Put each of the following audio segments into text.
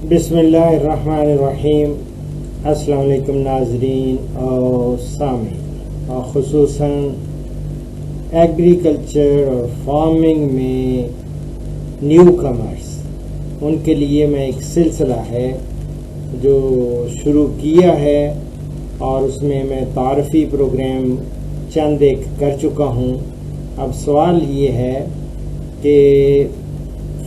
بسم اللہ الرحمن الرحیم۔ السلام علیکم ناظرین اور سامعین، اور خصوصاً ایگریکلچر اور فارمنگ میں نیو کمرس، ان کے لیے میں ایک سلسلہ ہے جو شروع کیا ہے، اور اس میں تعارفی پروگرام چند ایک کر چکا ہوں۔ اب سوال یہ ہے کہ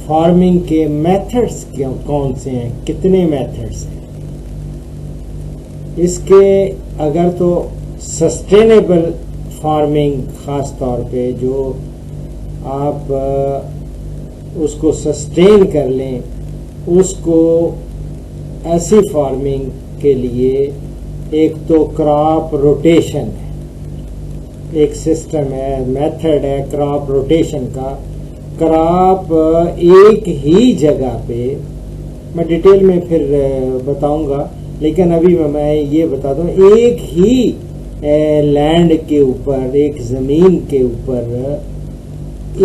فارمنگ کے میتھڈس کون سے ہیں، کتنے میتھڈس ہیں اس کے۔ اگر تو سسٹینیبل فارمنگ، خاص طور پہ جو آپ اس کو سسٹین کر لیں، اس کو ایسی فارمنگ کے لیے ایک تو کراپ روٹیشن ہے، ایک سسٹم ہے، میتھڈ ہے کراپ روٹیشن کا۔ کراپ ایک ہی جگہ پہ، میں ڈیٹیل میں پھر بتاؤں گا، لیکن ابھی میں یہ بتا دوں، ایک ہی لینڈ کے اوپر، ایک زمین کے اوپر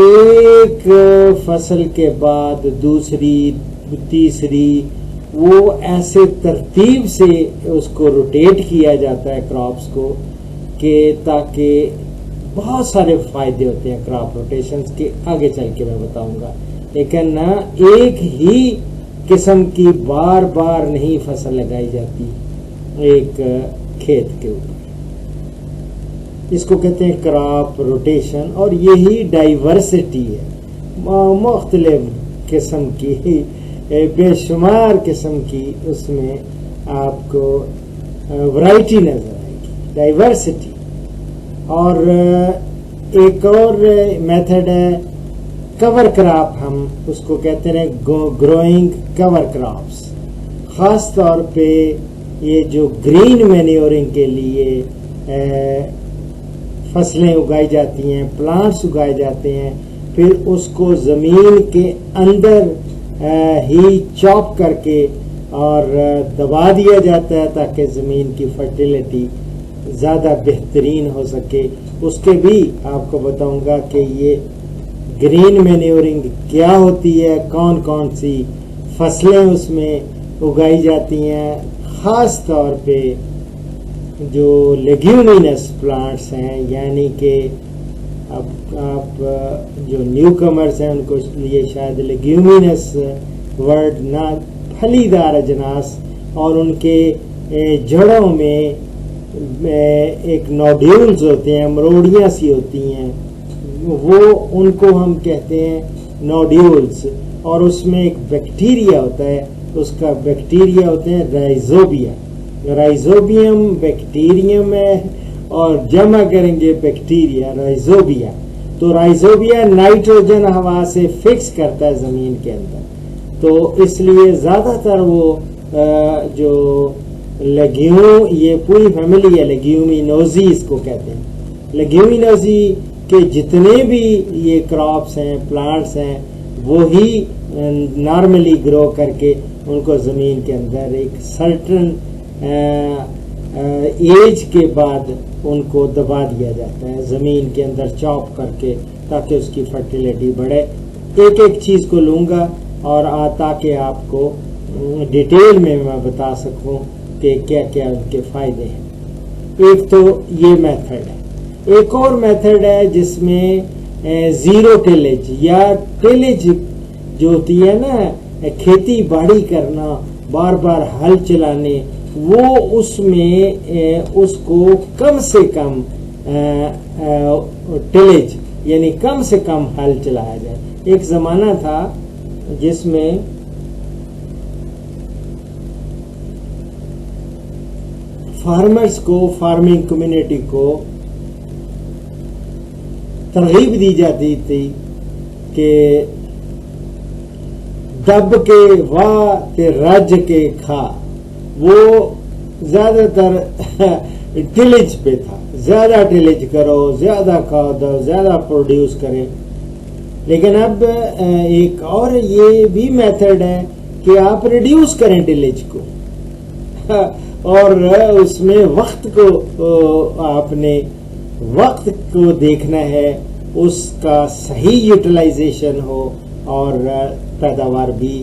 ایک فصل کے بعد دوسری، تیسری، وہ ایسے ترتیب سے اس کو روٹیٹ کیا جاتا ہے کراپس کو، کہ تاکہ بہت سارے فائدے ہوتے ہیں کراپ روٹیشنز کے، آگے چل کے میں بتاؤں گا۔ لیکن ایک ہی قسم کی بار بار نہیں فصل لگائی جاتی ایک کھیت کے اوپر، اس کو کہتے ہیں کراپ روٹیشن۔ اور یہی ڈائیورسٹی ہے، مختلف قسم کی، بے شمار قسم کی اس میں آپ کو ورائٹی نظر آئے گی، ڈائیورسٹی۔ اور ایک اور میتھڈ ہے کور کراپ، ہم اس کو کہتے ہیں گروئنگ کور کراپس۔ خاص طور پہ یہ جو گرین مینیورنگ کے لیے فصلیں اگائی جاتی ہیں، پلانٹس اگائے جاتے ہیں، پھر اس کو زمین کے اندر ہی چاپ کر کے اور دبا دیا جاتا ہے تاکہ زمین کی فرٹیلیٹی زیادہ بہترین ہو سکے۔ اس کے بھی آپ کو بتاؤں گا کہ یہ گرین مینیورنگ کیا ہوتی ہے، کون کون سی فصلیں اس میں اگائی جاتی ہیں۔ خاص طور پہ جو لیگیومینس پلانٹس ہیں، یعنی کہ اب آپ جو نیو کمرس ہیں ان کو لیے شاید لیگیومینس ورڈ نہ، پھلی دار اجناس، اور ان کے جڑوں میں ایک نوڈیولز ہوتے ہیں، مروڑیاں سی ہوتی ہیں، وہ ان کو ہم کہتے ہیں نوڈیولز، اور اس میں ایک بیکٹیریا ہوتا ہے، اس کا بیکٹیریا ہوتے ہیں رائزوبیا، رائزوبیم بیکٹیریم ہے، اور جمع کریں گے بیکٹیریا رائزوبیا۔ تو رائزوبیا نائٹروجن ہوا سے فکس کرتا ہے زمین کے اندر، تو اس لیے زیادہ تر وہ جو یہ پوری فیملی ہے لیگیومینوزی اس کو کہتے ہیں۔ لیگیومینوزی کے جتنے بھی یہ کراپس ہیں، پلانٹس ہیں، وہی نارملی گرو کر کے ان کو زمین کے اندر ایک سرٹن ایج کے بعد ان کو دبا دیا جاتا ہے زمین کے اندر چاپ کر کے، تاکہ اس کی فرٹیلیٹی بڑھے۔ ایک ایک چیز کو لوں گا اور تاکہ آپ کو ڈیٹیل میں بتا سکوں کہ کیا کیا ان کے فائدے ہیں۔ ایک تو یہ میتھڈ ہے۔ ایک اور میتھڈ ہے جس میں زیرو ٹیلیج، یا ٹیلیج جو ہوتی ہے نا، کھیتی باڑی کرنا، بار بار ہل چلانے، وہ اس میں اس کو کم سے کم ٹیلیج یعنی کم سے کم ہل چلایا جائے۔ ایک زمانہ تھا جس میں فارمرز کو، فارمنگ کمیونٹی کو ترغیب دی جاتی تھی کہ دب کے واہ تے رج کے کھا، وہ زیادہ تر ٹیلیج پہ تھا، زیادہ ٹیلیج کرو، زیادہ کھاؤ دو، زیادہ پروڈیوس کریں۔ لیکن اب ایک اور یہ بھی میتھڈ ہے کہ آپ ریڈیوس کریں ٹیلیج کو، اور اس میں وقت کو، آپ نے وقت کو دیکھنا ہے، اس کا صحیح یوٹیلائزیشن ہو اور پیداوار بھی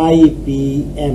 IPM,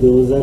2000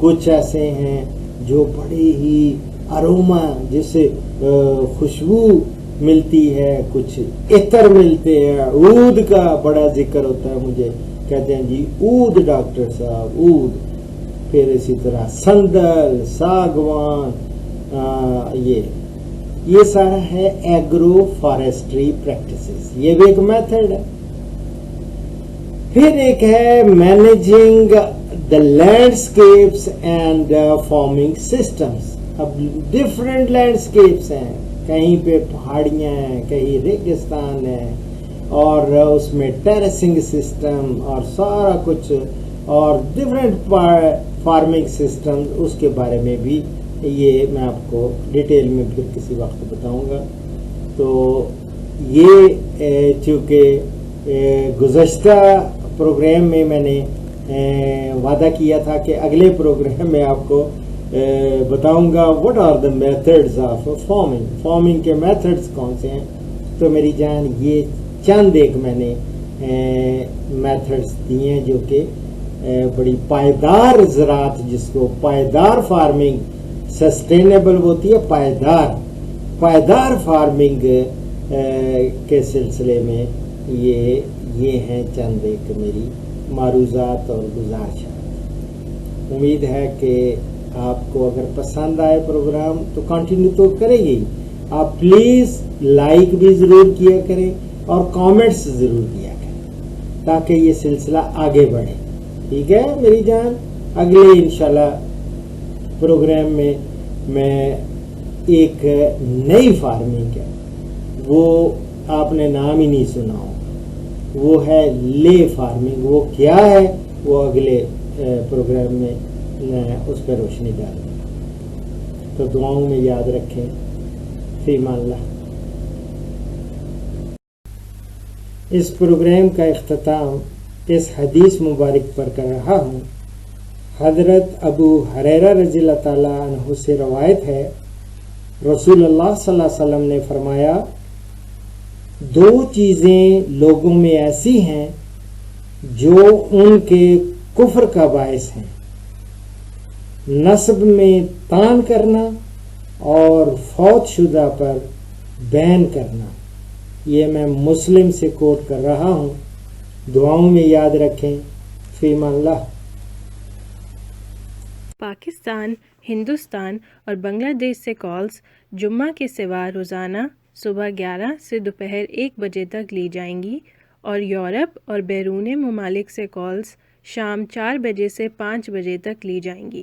کچھ ایسے ہیں جو بڑے ہی اروما جسے خوشبو ملتی ہے، کچھ عطر ملتے ہیں، عود کا بڑا ذکر ہوتا ہے، مجھے کہتے ہیں جی عود ڈاکٹر صاحب عود. پھر اسی طرح سندل، ساگوان، یہ سارا ہے ایگرو فارسٹری پریکٹسز، یہ بھی ایک میتھڈ ہے. پھر ایک ہے managing the landscapes and farming systems. اب ڈفرینٹ لینڈسکیپس ہیں، کہیں پہ پہاڑیاں ہیں، کہیں ریگستان ہے، اور اس میں ٹیرسنگ سسٹم اور سارا کچھ، اور ڈفرینٹ فارمنگ سسٹم، اس کے بارے میں بھی یہ میں آپ کو ڈیٹیل میں پھر کسی وقت بتاؤں گا. تو یہ چونکہ گزشتہ پروگرام میں میں نے وعدہ کیا تھا کہ اگلے پروگرام میں آپ کو بتاؤں گا what are the methods of farming کے میتھڈز کون سے ہیں. تو میری جان یہ چند ایک میں نے میتھڈز دیے ہیں جو کہ بڑی پائیدار زراعت، جس کو پائیدار فارمنگ، سسٹینیبل ہوتی ہے پائیدار فارمنگ کے سلسلے میں یہ ہیں چند ایک میری معروضات اور گزارشات. امید ہے کہ آپ کو اگر پسند آئے پروگرام تو کنٹینیو تو کریں گے ہی، آپ پلیز لائک بھی ضرور کیا کریں اور کامنٹس ضرور کیا کریں تاکہ یہ سلسلہ آگے بڑھے. ٹھیک ہے میری جان، اگلے انشاءاللہ پروگرام میں ایک نئی فارمنگ ہے، وہ آپ نے نام ہی نہیں سنا ہوگا، وہ ہے لے فارمنگ. وہ کیا ہے وہ اگلے پروگرام میں اس پہ روشنی ڈالوں گا. تو دعاؤں میں یاد رکھیں. فی امان اللہ. اس پروگرام کا اختتام اس حدیث مبارک پر کر رہا ہوں. حضرت ابو ہریرہ رضی اللہ تعالیٰ عنہ سے روایت ہے، رسول اللہ صلی اللہ علیہ وسلم نے فرمایا، دو چیزیں لوگوں میں ایسی ہیں جو ان کے کفر کا باعث ہیں، نسب میں تان کرنا اور فوت شدہ پر بین کرنا. یہ میں مسلم سے کوٹ کر رہا ہوں. دعاؤں میں یاد رکھیں. فی امان اللہ. پاکستان، ہندوستان اور بنگلہ دیش سے کالز جمعہ کے سوا روزانہ صبح 11 سے دوپہر 1 بجے تک لی جائیں گی، اور یورپ اور بیرون ممالک سے کالز شام 4 بجے سے 5 بجے تک لی جائیں گی.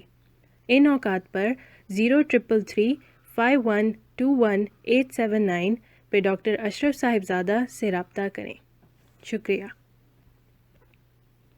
ان اوقات پر 0333 5121 879 پہ ڈاکٹر اشرف صاحبزادہ سے رابطہ کریں. شکریہ.